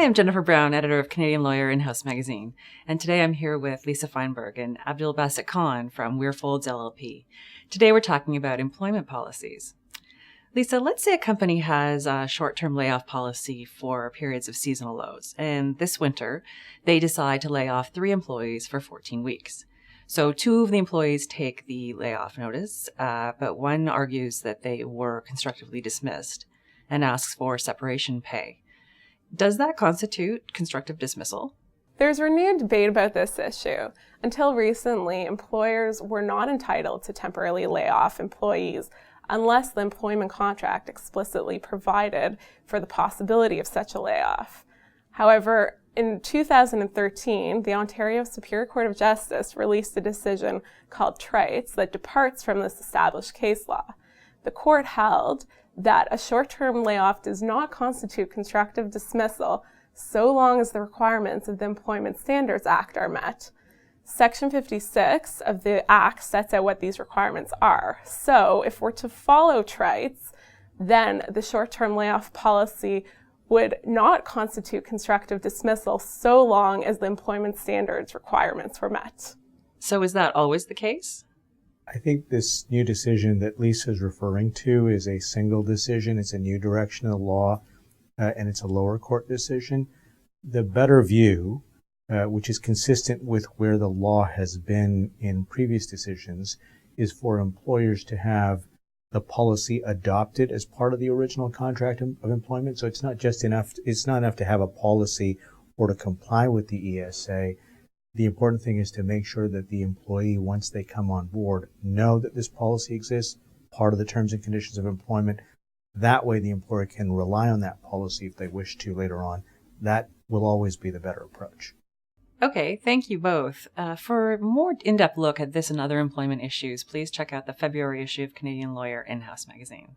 Hi, I'm Jennifer Brown, editor of Canadian Lawyer in-house magazine, and today I'm here with Lisa Feinberg and Abdul Basit Khan from Weirfolds LLP. Today we're talking about employment policies. Lisa, let's say a company has a short-term layoff policy for periods of seasonal lows, and this winter they decide to lay off 3 employees for 14 weeks. So 2 of the employees take the layoff notice, but one argues that they were constructively dismissed and asks for separation pay. Does that constitute constructive dismissal? There's renewed debate about this issue. Until recently, employers were not entitled to temporarily lay off employees unless the employment contract explicitly provided for the possibility of such a layoff. However, in 2013, the Ontario Superior Court of Justice released a decision called Trites that departs from this established case law. The court held that a short-term layoff does not constitute constructive dismissal so long as the requirements of the Employment Standards Act are met. Section 56 of the Act sets out what these requirements are. So if we're to follow Trites, then the short-term layoff policy would not constitute constructive dismissal so long as the employment standards requirements were met. So is that always the case? I think this new decision that Lisa is referring to is a single decision. It's a new direction of the law, and it's a lower court decision. The better view, which is consistent with where the law has been in previous decisions, is for employers to have the policy adopted as part of the original contract of employment. So it's not enough to have a policy or to comply with the ESA. The important thing is to make sure that the employee, once they come on board, know that this policy exists, part of the terms and conditions of employment. That way the employer can rely on that policy if they wish to later on. That will always be the better approach. Okay, thank you both. For a more in-depth look at this and other employment issues, please check out the February issue of Canadian Lawyer in-house magazine.